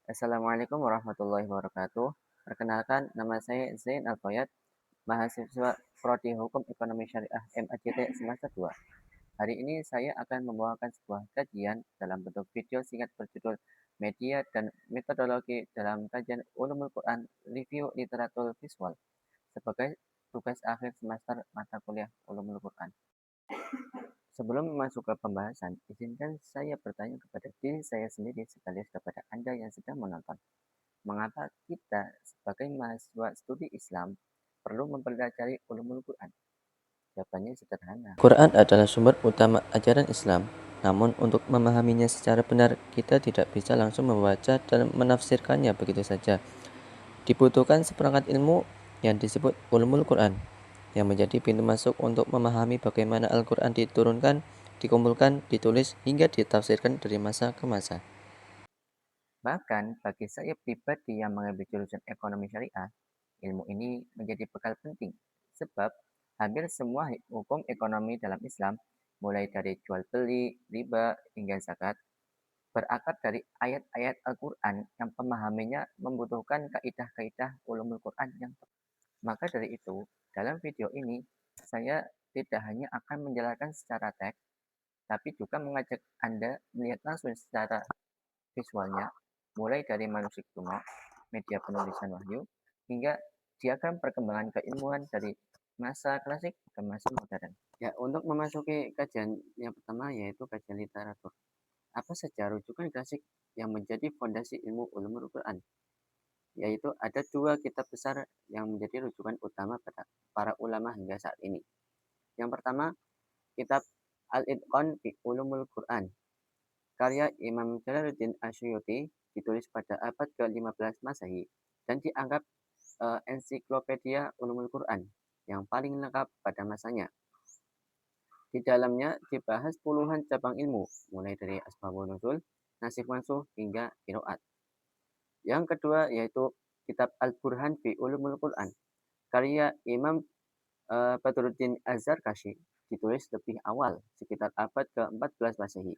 Assalamualaikum warahmatullahi wabarakatuh. Perkenalkan, nama saya Zain Alfayat, mahasiswa Prodi Hukum Ekonomi Syariah MAJT semester 2. Hari ini saya akan membawakan sebuah kajian dalam bentuk video singkat berjudul Media dan Metodologi dalam Kajian Ulumul Quran Review Literatur Visual sebagai tugas akhir semester mata kuliah Ulumul Quran. Sebelum masuk ke pembahasan, izinkan saya bertanya kepada diri saya sendiri sekaligus kepada Anda yang sedang menonton. Mengapa kita sebagai mahasiswa studi Islam perlu mempelajari ulumul Quran? Jawabannya sederhana. Quran adalah sumber utama ajaran Islam. Namun untuk memahaminya secara benar, kita tidak bisa langsung membaca dan menafsirkannya begitu saja. Dibutuhkan seperangkat ilmu yang disebut ulumul Quran, yang menjadi pintu masuk untuk memahami bagaimana Al-Quran diturunkan, dikumpulkan, ditulis, hingga ditafsirkan dari masa ke masa. Bahkan bagi saya pribadi yang mengambil jurusan ekonomi syariah, ilmu ini menjadi bekal penting. Sebab hampir semua hukum ekonomi dalam Islam, mulai dari jual beli, riba, hingga zakat, berakar dari ayat-ayat Al-Quran yang pemahaminya membutuhkan kaidah-kaidah ulumul Quran yang tepat. Maka dari itu, dalam video ini, saya tidak hanya akan menjelaskan secara teks, tapi juga mengajak Anda melihat langsung secara visualnya, mulai dari manuskrip kuno, media penulisan wahyu, hingga diagram perkembangan keilmuan dari masa klasik ke masa modern. Ya, untuk memasuki kajian yang pertama yaitu kajian literatur. Apa saja rujukan klasik yang menjadi fondasi ilmu ulumul Quran? Yaitu ada dua kitab besar yang menjadi rujukan utama pada para ulama hingga saat ini. Yang pertama, kitab Al-Itqan fi Ulumul Quran, karya Imam Jalaluddin Asyuyuti, ditulis pada abad ke-15 Masehi dan dianggap ensiklopedia Ulumul Quran yang paling lengkap pada masanya. Di dalamnya dibahas puluhan cabang ilmu, mulai dari asbabun nuzul, nasib mansuh hingga qiraat. Yang kedua yaitu kitab Al-Burhan fi Ulumul Quran, karya Imam Badruddin Az-Zarkashi, ditulis lebih awal, sekitar abad ke-14 Masehi.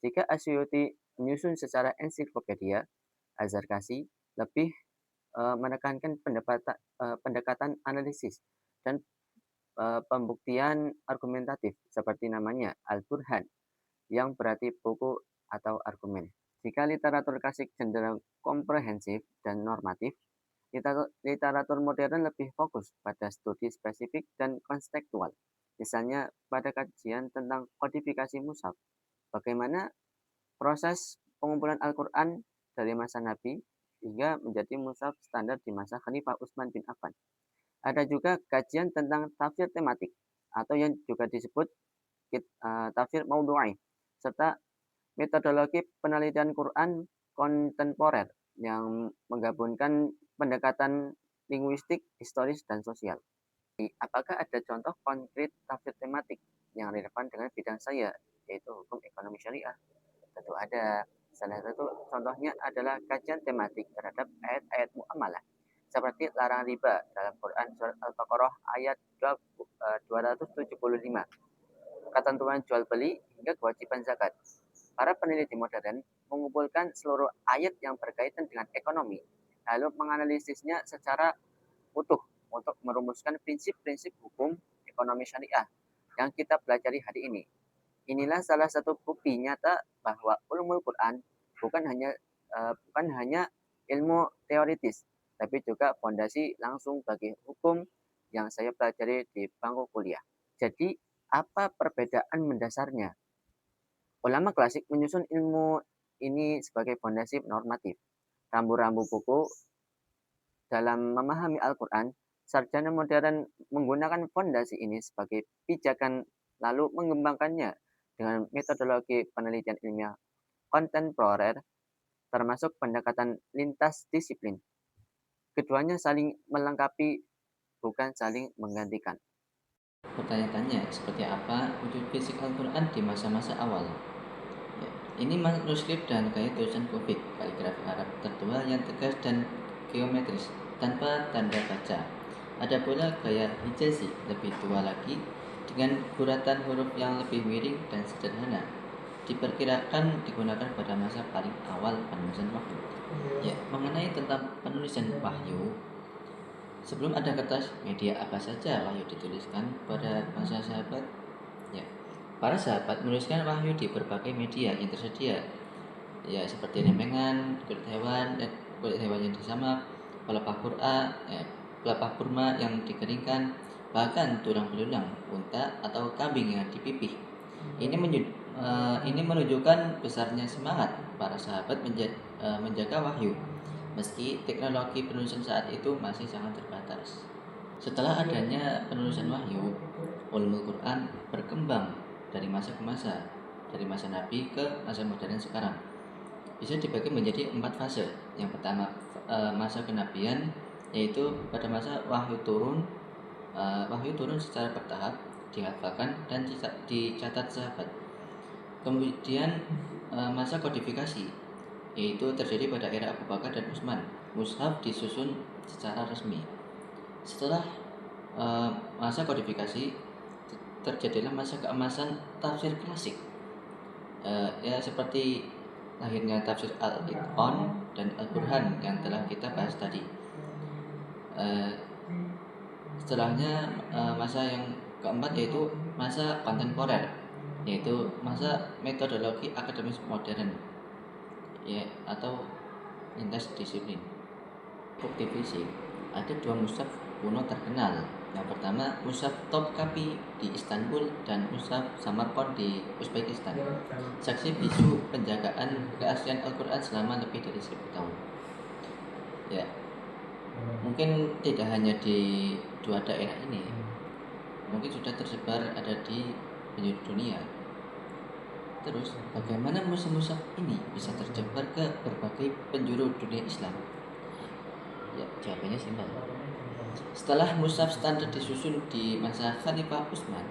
Jika Asyuyuti menyusun secara ensiklopedia, Az-Zarkashi lebih menekankan pendekatan analisis dan pembuktian argumentatif seperti namanya Al-Burhan yang berarti buku atau argumen. Jika literatur klasik cenderung komprehensif dan normatif, literatur modern lebih fokus pada studi spesifik dan konstekstual. Misalnya pada kajian tentang kodifikasi mushaf, bagaimana proses pengumpulan Al-Quran dari masa Nabi hingga menjadi mushaf standar di masa Khalifah Utsman bin Affan. Ada juga kajian tentang tafsir tematik atau yang juga disebut tafsir maudhu'i serta metodologi penelitian Quran kontemporer yang menggabungkan pendekatan linguistik, historis, dan sosial. Apakah ada contoh konkret tafsir tematik yang relevan dengan bidang saya, yaitu hukum ekonomi syariah? Tentu ada. Salah satu contohnya adalah kajian tematik terhadap ayat-ayat muamalah seperti larangan riba dalam Quran surat Al-Baqarah ayat 275, ketentuan jual beli hingga kewajiban zakat. Para peneliti modern mengumpulkan seluruh ayat yang berkaitan dengan ekonomi, lalu menganalisisnya secara utuh untuk merumuskan prinsip-prinsip hukum ekonomi syariah yang kita pelajari hari ini. Inilah salah satu bukti nyata bahwa ulumul Quran bukan hanya ilmu teoritis, tapi juga fondasi langsung bagi hukum yang saya pelajari di bangku kuliah. Jadi, apa perbedaan mendasarnya? Ulama klasik menyusun ilmu ini sebagai fondasi normatif. Rambu-rambu buku dalam memahami Al-Quran, sarjana modern menggunakan fondasi ini sebagai pijakan lalu mengembangkannya dengan metodologi penelitian ilmiah kontemporer termasuk pendekatan lintas disiplin. Keduanya saling melengkapi, bukan saling menggantikan. Pertanyaannya, seperti apa wujud fisik Al-Quran di masa-masa awal? Ya, ini manuskrip dan gaya tulisan kubik, kaligrafi Arab tertua yang tegas dan geometris, tanpa tanda baca. Ada pula gaya Hijazi, lebih tua lagi, dengan guratan huruf yang lebih miring dan sederhana. Diperkirakan digunakan pada masa paling awal penulisan wahyu. tentang penulisan wahyu, sebelum ada kertas, media apa saja wahyu dituliskan pada masa sahabat? Ya, para sahabat menuliskan wahyu di berbagai media yang tersedia, ya seperti lempengan, kulit hewan yang disamak, pelepah pelepah kurma yang dikeringkan, bahkan tulang belulang, unta atau kambing yang dipipih. Ini menunjukkan besarnya semangat para sahabat menjaga wahyu, meski teknologi penulisan saat itu masih sangat terbatas. Setelah adanya penulisan wahyu, ulumul Quran berkembang dari masa ke masa, dari masa Nabi ke masa modern sekarang. Bisa dibagi menjadi 4 fase. Yang pertama, masa kenabian, yaitu pada masa wahyu turun secara bertahap, dihafalkan dan dicatat sahabat. Kemudian masa kodifikasi, yaitu terjadi pada era Abu Bakar dan Utsman. Mushaf disusun secara resmi. Setelah masa kodifikasi, terjadilah masa keemasan tafsir klasik, ya seperti lahirnya tafsir Al-Itqan dan Al-Burhan yang telah kita bahas tadi. Setelahnya masa yang keempat yaitu masa kontemporer, yaitu masa metodologi akademis modern, ya, atau lintas disiplin. Bukti fisik, ada 2 mushaf kuno terkenal. Yang pertama mushaf Topkapi di Istanbul dan mushaf Samarkand di Uzbekistan. Saksi bisu penjagaan keaslian Al-Quran selama lebih dari 1000 tahun. Ya, mungkin tidak hanya di 2 daerah ini, mungkin sudah tersebar ada di penjuru dunia. Terus, bagaimana mushaf-mushaf ini bisa tersebar ke berbagai penjuru dunia Islam? Ya, jawabannya simpel. Setelah mushaf standar disusun di masa Khalifah Utsman,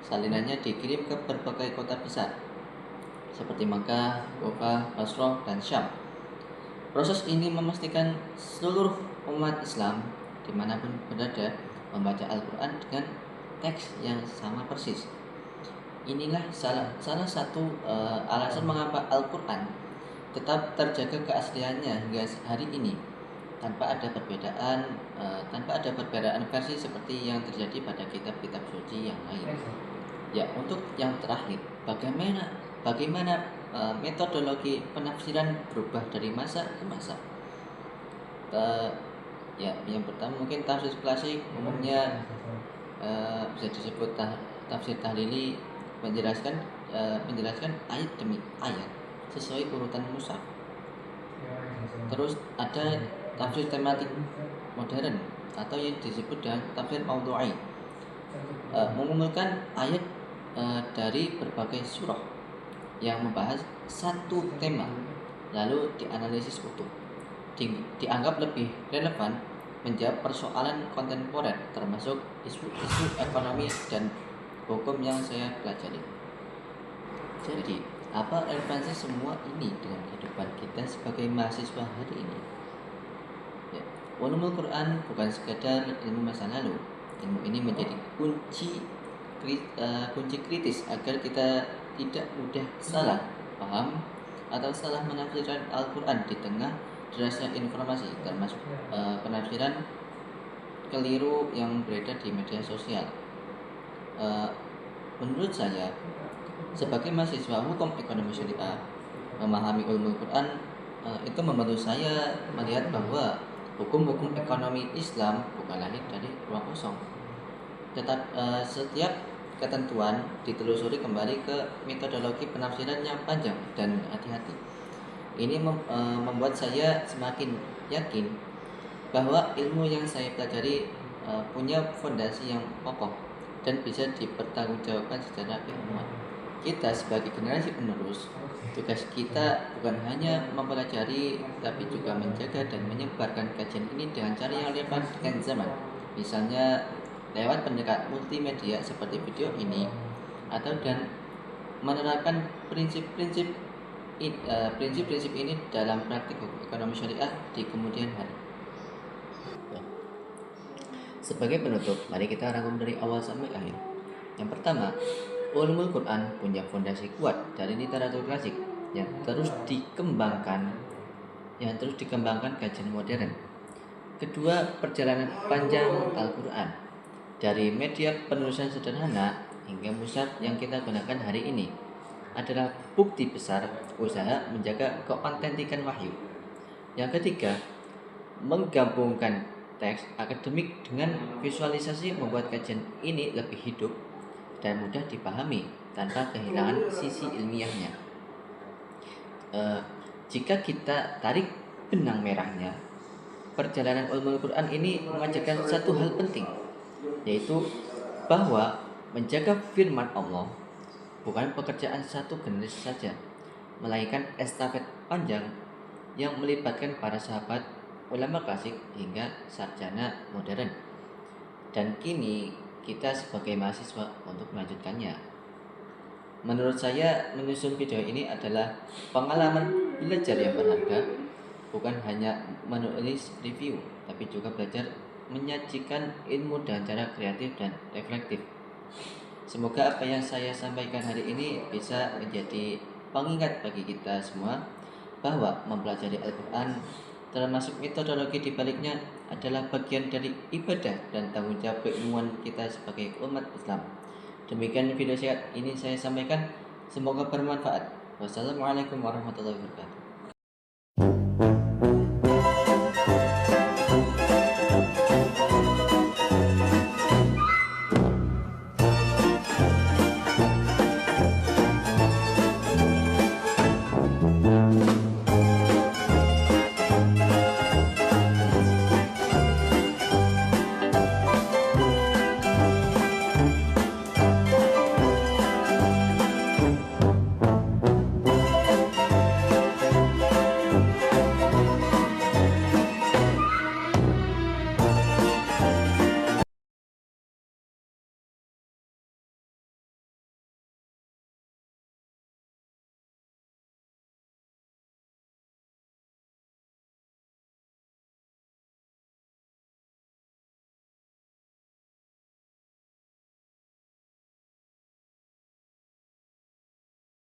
salinannya dikirim ke berbagai kota besar seperti Makkah, Kufah, Basrah, dan Syam. Proses ini memastikan seluruh umat Islam dimanapun berada membaca Al-Quran dengan teks yang sama persis. Inilah salah satu alasan mengapa Al-Quran tetap terjaga keasliannya hingga hari ini tanpa ada perbedaan versi seperti yang terjadi pada kitab-kitab suci yang lain. Ya, untuk yang terakhir, bagaimana metodologi penafsiran berubah dari masa ke masa? Ya, yang pertama mungkin tafsir klasik umumnya bisa disebut tafsir tahlili, menjelaskan ayat demi ayat sesuai urutan mushaf. Terus ada tafsir tematik modern atau yang disebut dengan tafsir maudhu'i, mengumpulkan ayat dari berbagai surah yang membahas satu tema lalu dianalisis utuh, dianggap lebih relevan menjawab persoalan kontemporer termasuk isu ekonomi dan hukum yang saya pelajari. Jadi, apa relevansi semua ini dengan kehidupan kita sebagai mahasiswa hari ini? Ya, ulumul Quran bukan sekadar ilmu masa lalu. Ilmu ini menjadi kunci kritis agar kita tidak mudah salah paham atau salah menafsirkan Al-Quran di tengah derasnya informasi, termasuk penafsiran keliru yang beredar di media sosial. Menurut saya, sebagai mahasiswa hukum ekonomi syariah, memahami ulumul Quran itu membantu saya melihat bahwa hukum-hukum ekonomi Islam bukan lahir dari ruang kosong. Setiap ketentuan ditelusuri kembali ke metodologi penafsiran yang panjang dan hati-hati. Ini membuat saya semakin yakin bahwa ilmu yang saya pelajari punya fondasi yang kokoh dan bisa dipertanggungjawabkan secara ilmuwan. Kita sebagai generasi penerus, tugas kita bukan hanya mempelajari, tapi juga menjaga dan menyebarkan kajian ini dengan cara yang relevan dengan zaman. Misalnya lewat pendekatan multimedia seperti video ini, atau dan menerapkan prinsip-prinsip ini dalam praktik hukum ekonomi syariah di kemudian hari. Sebagai penutup, mari kita rangkum dari awal sampai akhir. Yang pertama, ulumul Quran punya fondasi kuat dari literatur klasik yang terus dikembangkan yang terus dikembangkan kajian modern. Kedua, perjalanan panjang Al-Quran dari media penulisan sederhana hingga mushaf yang kita gunakan hari ini adalah bukti besar usaha menjaga keautentikan wahyu. Yang ketiga, menggabungkan teks akademik dengan visualisasi membuat kajian ini lebih hidup dan mudah dipahami tanpa kehilangan sisi ilmiahnya. Eh, Jika kita tarik benang merahnya, perjalanan ulumul Quran ini mengajarkan satu hal penting, yaitu bahwa menjaga firman Allah bukan pekerjaan satu generasi saja, melainkan estafet panjang yang melibatkan para sahabat, ulama klasik hingga sarjana modern. Dan kini kita sebagai mahasiswa untuk melanjutkannya. Menurut saya, menyusun video ini adalah pengalaman belajar yang berharga, bukan hanya menulis review, tapi juga belajar menyajikan ilmu dengan cara kreatif dan reflektif. Semoga apa yang saya sampaikan hari ini bisa menjadi pengingat bagi kita semua bahwa mempelajari Al-Quran termasuk metodologi di baliknya adalah bagian dari ibadah dan tanggung jawab keilmuan kita sebagai umat Islam. Demikian video singkat ini saya sampaikan, semoga bermanfaat. Wassalamualaikum warahmatullahi wabarakatuh.